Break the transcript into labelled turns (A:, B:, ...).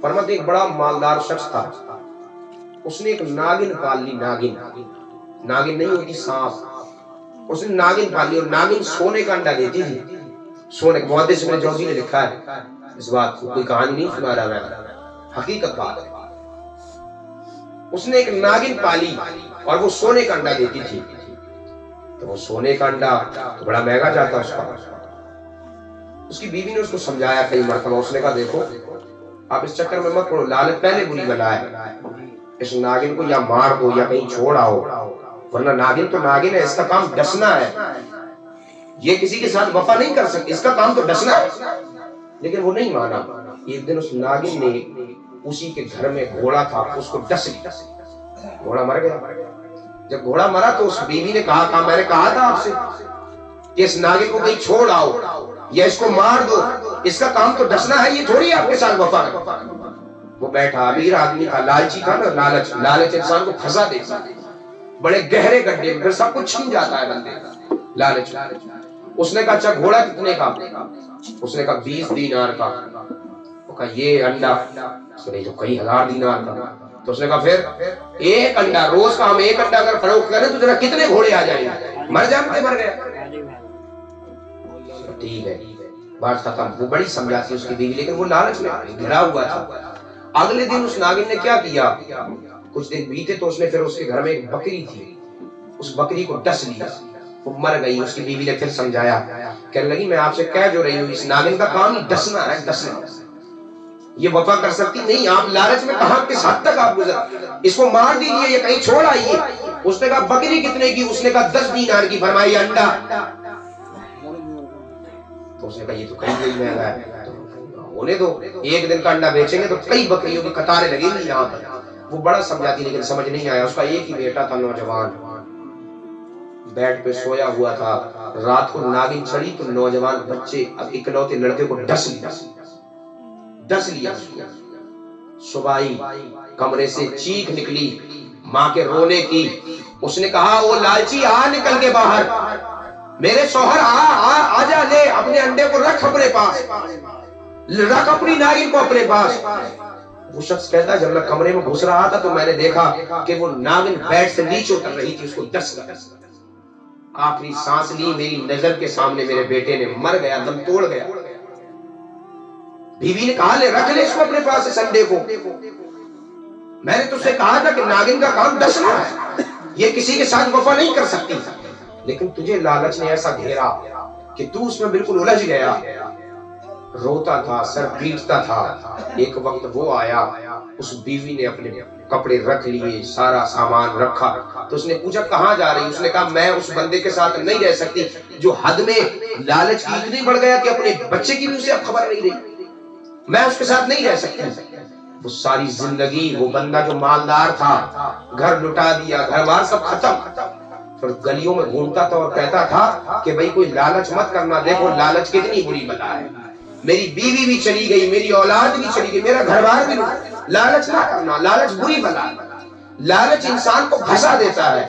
A: فرماتے ایک بڑا مالدار شخص تھا، اس نے ایک ناگن پال لی. ناگن نہیں ہوتی سانپ، اس نے ناگن پال لی، اور ناگن سونے کا انڈا دیتی تھی. سونے کا محدث ابن جوزی نے لکھا ہے اس بات کو، کوئی کہانی نہیں سنا رہا میں، حقیقت بات ہے. اس نے ایک ناگن پالی اور وہ سونے کا انڈا دیتی تھی. تو وہ سونے کا انڈا تو بڑا مہنگا جاتا اس کا. اس کی بیوی نے اس کو سمجھایا کئی مرتبہ. اس نے کہا دیکھو آپ اس چکر میں مت پڑو، لالچ پہلے بری بلا ہے. اس ناگن کو یا مار دو یا کہیں چھوڑ آؤ، ورنہ ناگن تو ناگن ہے، اس کا کام ڈسنا ہے، یہ کسی کے ساتھ وفا نہیں کر سکتی، اس کا کام تو ڈسنا ہے. لیکن وہ نہیں مانا. ایک دن اس ناگن نے اسی کے گھر میں گھوڑا تھا، اس کو ڈس لیا. گھوڑا مر گیا. جب گھوڑا مرا تو اس بیوی نے کہا میں نے کہا تھا آپ سے کہ اس ناگن کو کہیں چھوڑ آؤ یا اس کو مار دو، اس کا کام تو ڈسنا ہے، یہ تھوڑی آپ کے ساتھ وفا ہے. وہ بیٹھا امیر آدمی تھا، لالچی تھا نا. لالچ انسان کو پھنسا دیتا ہے بڑے گہرے گڈھے میں، پھر سب کچھ چھین جاتا ہے بندے کا. لالچ. اس نے کہا اچھا گھوڑا کتنے کا؟ اس نے کہا 20 دینار کا. وہ کہا یہ انڈا؟ اس نے تو کئی ہزار دینار کا. تو اس نے کہا پھر ایک انڈا، روز کا ہم ایک انڈا اگر فروخت کریں تو ذرا کتنے گھوڑے آ جائیں گے؟ مر جانتے مر گئے. ٹھیک ہے بات ختم. وہ بڑی سمجھاتی اس کی بیوی، لیکن وہ لالچ میں گھرا ہوا تھا. اگلے دن اس ناگن نے کیا کیا، کچھ دن بیتے تو اس نے پھر اس کے گھر میں ایک بکری تھی، اس بکری کو ڈس لیا. وہ مر گئی. اس کی بیوی نے پھر سمجھایا، کہنے لگی میں آپ سے کہہ جو رہی ہوں اس ناگن کا کام ہی ڈسنا ہے، ڈسنا. یہ وفا کر سکتی نہیں. آپ لالچ میں کہاں کس حد تک آپ گزر، اس کو مار دیجیے یا کہیں چھوڑ آئیے. اس نے کہا بکری کتنے کی؟ اس نے کہا 10 دینار کی. فرمائی انڈا. تو اس نے کہا یہ تو کئی دن مہنگا ہے. ہونے دو، ایک دن کا انڈا بیچیں گے تو کئی بکریوں کی قطاریں لگیں گی یہاں پر. وہ بڑا سمجھاتی لیکن سمجھ نہیں آیا. اس کا ایک ہی بیٹا تھا نوجوان، بیڈ پہ سویا ہوا تھا. رات کو ناگن چڑھی تو نوجوان بچے اب اکلوتے لڑکے کو ڈس لیا. صبح آئی، کمرے سے چیخ نکلی ماں کے رونے کی. اس نے کہا وہ لالچی آ نکل کے باہر، میرے شوہر آ جا، لے اپنے انڈے کو رکھ اپنے پاس، رکھ اپنی ناگن کو اپنے پاس. وہ شخص کہتا ہے جب میں کمرے میں گھس رہا تھا تو میں نے دیکھا کہ وہ ناگن بیڈ سے نیچے اتر رہی تھی، اس کو ڈس لیا. آخری سانس لی میری نظر کے سامنے میرے بیٹے نے مر گیا، دم توڑ گیا. بیوی نے کہا لے رکھ لے اس کو اپنے پاس اس انڈے کو. میں نے تجھ سے کہا تھا کہ ناگن کا کام ڈسنا ہے، یہ کسی کے ساتھ وفا نہیں کر سکتی. لیکن تجھے لالچ نے ایسا گھیرا کہ تو اس میں بالکل الجھ گیا. روتا تھا، سر پیٹتا تھا. ایک وقت وہ آیا، اس بیوی نے اپنے کپڑے رکھ لیے، سارا سامان رکھا. تو اس نے پوچھا کہاں جا رہی؟ اس نے کہا میں اس بندے کے ساتھ نہیں رہ سکتی جو حد میں لالچ کی اتنی بڑھ گیا کہ اپنے بچے کی بھی اسے اب خبر نہیں رہی. میں اس کے ساتھ نہیں رہ سکتی. وہ ساری زندگی وہ بندہ جو مالدار تھا، گھر لٹا دیا، گھر بار سب ختم. پھر گلیوں میں گھومتا تھا اور کہتا تھا کہ بھئی کوئی لالچ مت کرنا، دیکھو لالچ کتنی بری بلا ہے. میری بیوی بھی چلی گئی، میری اولاد بھی چلی گئی، میرا گھر بار بھی. لالچ نہ کرنا، لالچ بری بلا. لالچ انسان کو پھنسا دیتا ہے.